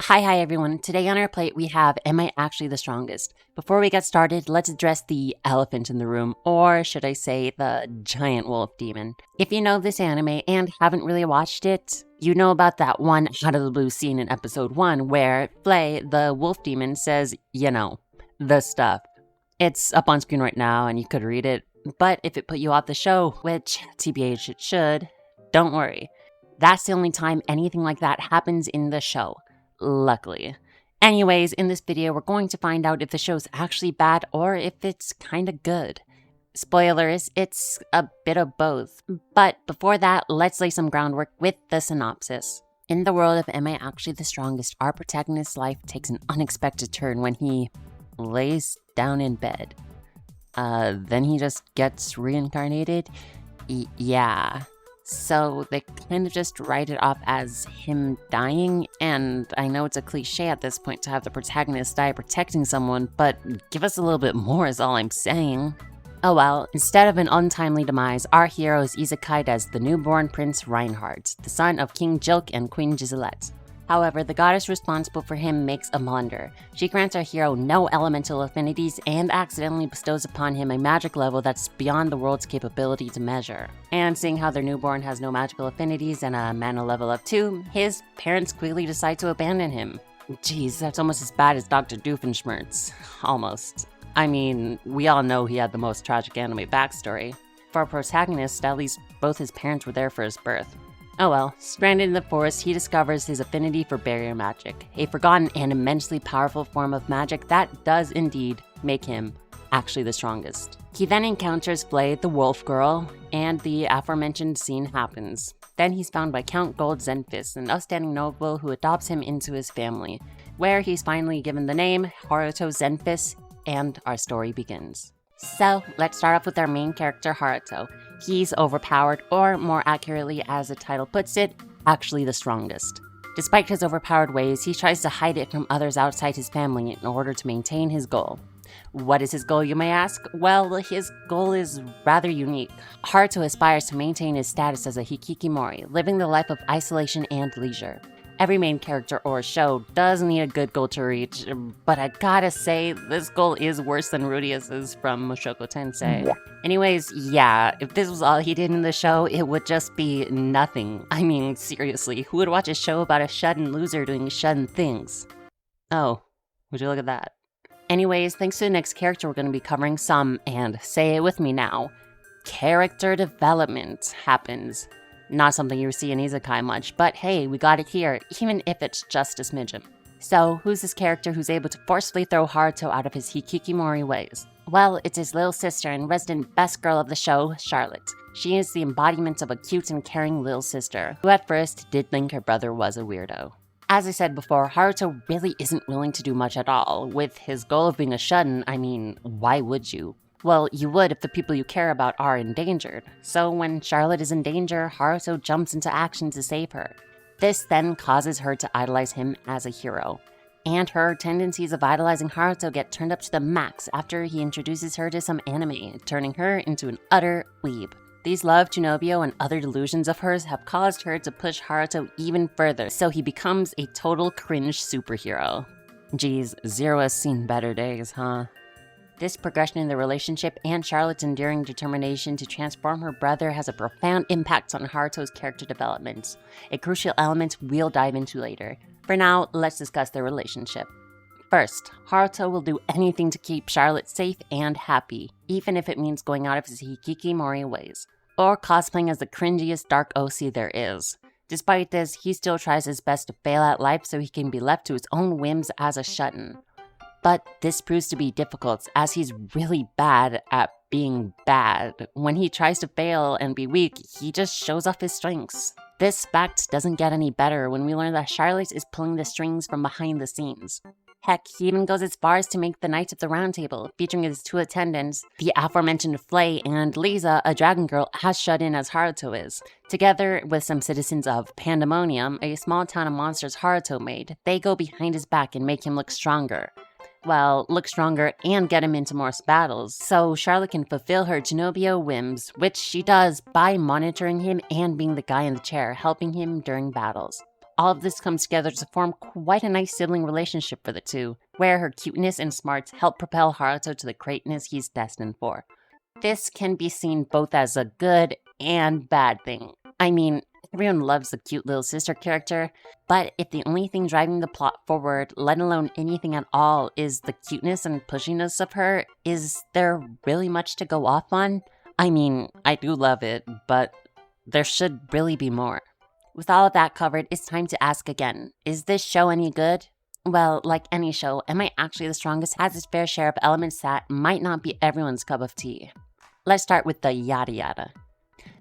Hi everyone. Today on our plate we have Am I Actually the Strongest? Before we get started, let's address the elephant in the room, or should I say the giant wolf demon. If you know this anime and haven't really watched it, you know about that one out of the blue scene in episode 1 where Flay, the wolf demon, says, the stuff. It's up on screen right now and you could read it, but if it put you off the show, which TBH it should, don't worry. That's the only time anything like that happens in the show. Luckily. Anyways, in this video, we're going to find out if the show's actually bad or if it's kinda good. Spoilers, it's a bit of both. But before that, let's lay some groundwork with the synopsis. In the world of Am I Actually the Strongest, our protagonist's life takes an unexpected turn when he lays down in bed. Then he just gets reincarnated? Yeah. So they kind of just write it off as him dying, and I know it's a cliche at this point to have the protagonist die protecting someone, but give us a little bit more is all I'm saying. Oh well, instead of an untimely demise, our hero is isekai'd as the newborn Prince Reinhardt, the son of King Jilk and Queen Giselette. However, the goddess responsible for him makes a blunder. She grants our hero no elemental affinities and accidentally bestows upon him a magic level that's beyond the world's capability to measure. And seeing how their newborn has no magical affinities and a mana level of 2, his parents quickly decide to abandon him. Geez, that's almost as bad as Dr. Doofenshmirtz. Almost. I mean, we all know he had the most tragic anime backstory. For our protagonist, at least both his parents were there for his birth. Oh well, stranded in the forest, he discovers his affinity for barrier magic, a forgotten and immensely powerful form of magic that does indeed make him actually the strongest. He then encounters Flay, the wolf girl, and the aforementioned scene happens. Then he's found by Count Gold Zenfis, an upstanding noble who adopts him into his family, where he's finally given the name Haruto Zenfis, and our story begins. So, let's start off with our main character, Haruto. He's overpowered, or more accurately as the title puts it, actually the strongest. Despite his overpowered ways, he tries to hide it from others outside his family in order to maintain his goal. What is his goal, you may ask? Well, his goal is rather unique. Haruto aspires to maintain his status as a hikikomori, living the life of isolation and leisure. Every main character or show does need a good goal to reach, but I gotta say, this goal is worse than Rudius's from Mushoku Tensei. Anyways, yeah, if this was all he did in the show, it would just be nothing. I mean, seriously, who would watch a show about a shun loser doing shun things? Oh, would you look at that? Anyways, thanks to the next character, we're gonna be covering some, and say it with me now, character development happens. Not something you see in isekai much, but hey, we got it here, even if it's just a smidgen. So, who's this character who's able to forcefully throw Haruto out of his hikikomori ways? Well, it's his little sister and resident best girl of the show, Charlotte. She is the embodiment of a cute and caring little sister, who at first did think her brother was a weirdo. As I said before, Haruto really isn't willing to do much at all. With his goal of being a shun, I mean, why would you? Well, you would if the people you care about are endangered. So when Charlotte is in danger, Haruto jumps into action to save her. This then causes her to idolize him as a hero. And her tendencies of idolizing Haruto get turned up to the max after he introduces her to some anime, turning her into an utter weeb. These love to Nobio and other delusions of hers have caused her to push Haruto even further, so he becomes a total cringe superhero. Geez, Zero has seen better days, huh? This progression in the relationship and Charlotte's enduring determination to transform her brother has a profound impact on Haruto's character development, a crucial element we'll dive into later. For now, let's discuss their relationship. First, Haruto will do anything to keep Charlotte safe and happy, even if it means going out of his hikikomori ways, or cosplaying as the cringiest dark OC there is. Despite this, he still tries his best to fail at life so he can be left to his own whims as a shun. But this proves to be difficult, as he's really bad at being bad. When he tries to fail and be weak, he just shows off his strengths. This fact doesn't get any better when we learn that Charlotte is pulling the strings from behind the scenes. Heck, he even goes as far as to make the Knights of the Round Table, featuring his 2 attendants, the aforementioned Flay and Lisa, a dragon girl as shut in as Haruto is. Together with some citizens of Pandemonium, a small town of monsters Haruto made, they go behind his back and make him look stronger. Well, look stronger and get him into more battles, so Charlotte can fulfill her Genobio whims, which she does by monitoring him and being the guy in the chair, helping him during battles. all of this comes together to form quite a nice sibling relationship for the two, where her cuteness and smarts help propel Haruto to the greatness he's destined for. This can be seen both as a good and bad thing. I mean, everyone loves the cute little sister character, but if the only thing driving the plot forward, let alone anything at all, is the cuteness and pushiness of her, is there really much to go off on? I mean, I do love it, but there should really be more. With all of that covered, it's time to ask again, is this show any good? Well, like any show, Am I Actually the Strongest has its fair share of elements that might not be everyone's cup of tea. Let's start with the yada yada.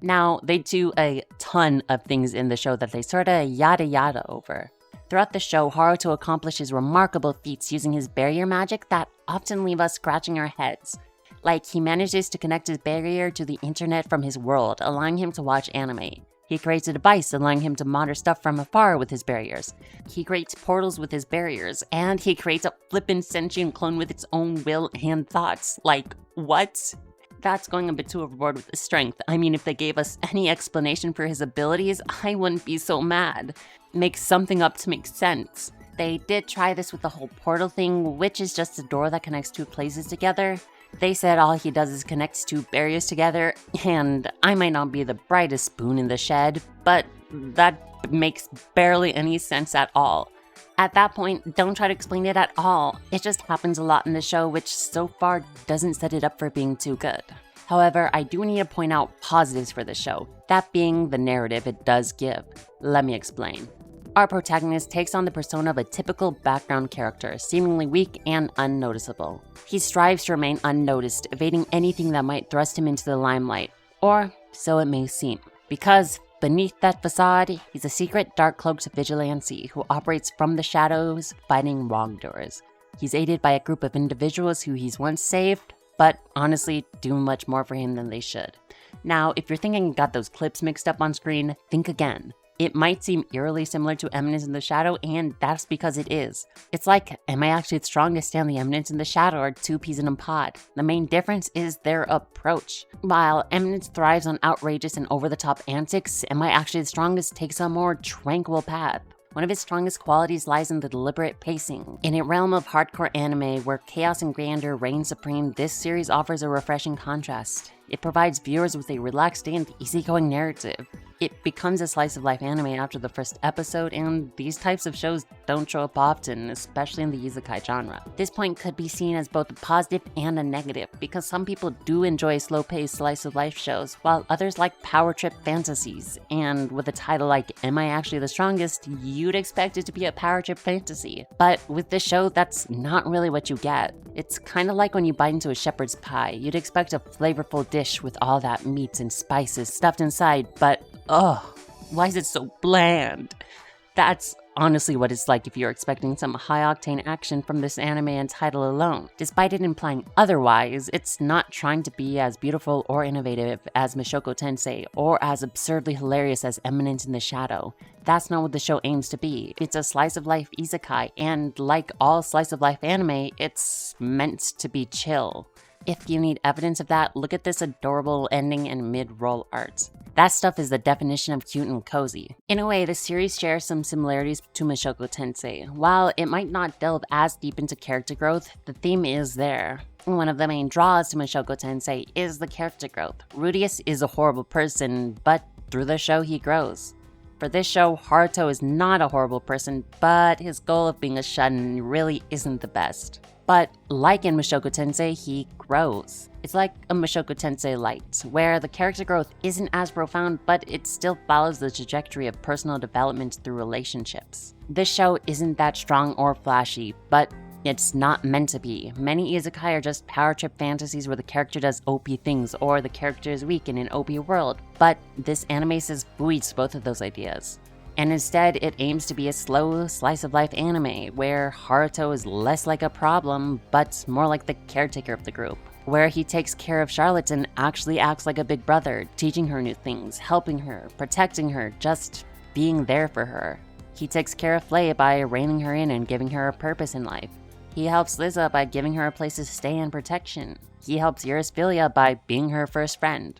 Now, they do a ton of things in the show that they sorta yada yada over. Throughout the show, Haruto accomplishes remarkable feats using his barrier magic that often leave us scratching our heads. Like, he manages to connect his barrier to the internet from his world, allowing him to watch anime. He creates a device allowing him to monitor stuff from afar with his barriers. He creates portals with his barriers, and he creates a flippin' sentient clone with its own will and thoughts. Like, what? That's going a bit too overboard with his strength. I mean, if they gave us any explanation for his abilities, I wouldn't be so mad. Make something up to make sense. They did try this with the whole portal thing, which is just a door that connects two places together. They said all he does is connects two barriers together, and I might not be the brightest spoon in the shed, but that makes barely any sense at all. At that point, don't try to explain it at all. It just happens a lot in the show, which so far doesn't set it up for being too good. However, I do need to point out positives for the show, that being the narrative it does give. Let me explain. Our protagonist takes on the persona of a typical background character, seemingly weak and unnoticeable. He strives to remain unnoticed, evading anything that might thrust him into the limelight. Or so it may seem. Because beneath that facade, he's a secret, dark-cloaked vigilante who operates from the shadows, fighting wrongdoers. He's aided by a group of individuals who he's once saved, but honestly do much more for him than they should. Now, if you're thinking you got those clips mixed up on screen, think again. It might seem eerily similar to Eminence in the Shadow, and that's because it is. It's like, Am I Actually the Strongest and the Eminence in the Shadow are two peas in a pod. The main difference is their approach. While Eminence thrives on outrageous and over-the-top antics, Am I Actually the Strongest takes a more tranquil path. One of its strongest qualities lies in the deliberate pacing. In a realm of hardcore anime where chaos and grandeur reign supreme, this series offers a refreshing contrast. It provides viewers with a relaxed and easygoing narrative. It becomes a slice-of-life anime after the first episode, and these types of shows don't show up often, especially in the isekai genre. This point could be seen as both a positive and a negative, because some people do enjoy slow-paced slice-of-life shows, while others like power trip fantasies. And with a title like Am I Actually the Strongest, you'd expect it to be a power trip fantasy. But with this show, that's not really what you get. It's kind of like when you bite into a shepherd's pie. You'd expect a flavorful dish with all that meat and spices stuffed inside, but why is it so bland? That's honestly what it's like if you're expecting some high-octane action from this anime and title alone. Despite it implying otherwise, it's not trying to be as beautiful or innovative as Mushoku Tensei, or as absurdly hilarious as Eminence in the Shadow. That's not what the show aims to be. It's a slice-of-life isekai, and like all slice-of-life anime, it's meant to be chill. If you need evidence of that, look at this adorable ending and mid-roll art. That stuff is the definition of cute and cozy. In a way, the series shares some similarities to Mushoku Tensei. While it might not delve as deep into character growth, the theme is there. One of the main draws to Mushoku Tensei is the character growth. Rudius is a horrible person, but through the show he grows. For this show, Haruto is not a horrible person, but his goal of being a shun really isn't the best. But like in Mushoku Tensei, he grows. It's like a Mushoku Tensei Light, where the character growth isn't as profound, but it still follows the trajectory of personal development through relationships. This show isn't that strong or flashy, but it's not meant to be. Many isekai are just power trip fantasies where the character does OP things, or the character is weak in an OP world, but this anime says booey to both of those ideas. And instead, it aims to be a slow slice-of-life anime, where Haruto is less like a problem, but more like the caretaker of the group. Where he takes care of Charlotte and actually acts like a big brother, teaching her new things, helping her, protecting her, just being there for her. He takes care of Flay by reining her in and giving her a purpose in life. He helps Liza by giving her a place to stay and protection. He helps Eurysfilia by being her first friend.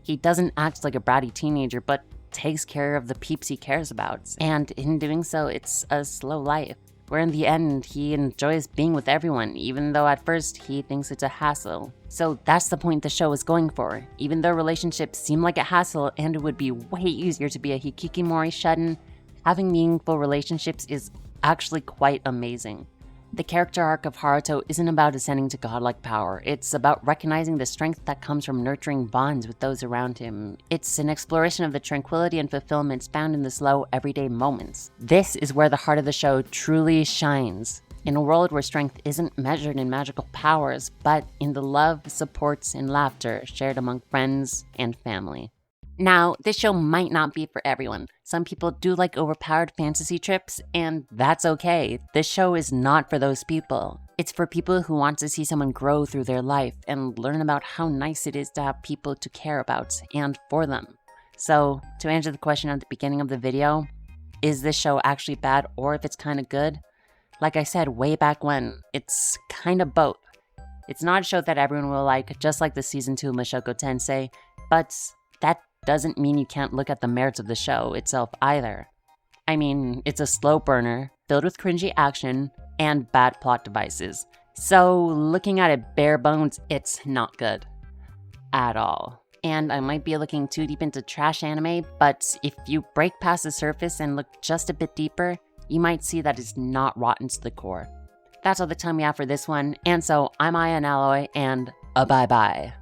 He doesn't act like a bratty teenager, but takes care of the peeps he cares about. And in doing so, it's a slow life, where in the end, he enjoys being with everyone, even though at first he thinks it's a hassle. So that's the point the show is going for. Even though relationships seem like a hassle and it would be way easier to be a hikikomori shut-in, having meaningful relationships is actually quite amazing. The character arc of Haruto isn't about ascending to godlike power. It's about recognizing the strength that comes from nurturing bonds with those around him. It's an exploration of the tranquility and fulfillment found in the slow, everyday moments. This is where the heart of the show truly shines. In a world where strength isn't measured in magical powers, but in the love, supports, and laughter shared among friends and family. Now, this show might not be for everyone. Some people do like overpowered fantasy trips, and that's okay. This show is not for those people. It's for people who want to see someone grow through their life and learn about how nice it is to have people to care about and for them. So, to answer the question at the beginning of the video, is this show actually bad or if it's kind of good? Like I said way back when, it's kind of both. It's not a show that everyone will like, just like the season 2 Mushoku Tensei, but that doesn't mean you can't look at the merits of the show itself either. I mean, it's a slow burner, filled with cringy action, and bad plot devices. So looking at it bare bones, it's not good. At all. And I might be looking too deep into trash anime, but if you break past the surface and look just a bit deeper, you might see that it's not rotten to the core. That's all the time we have for this one, and so I'm Aya and Alloy, and bye-bye.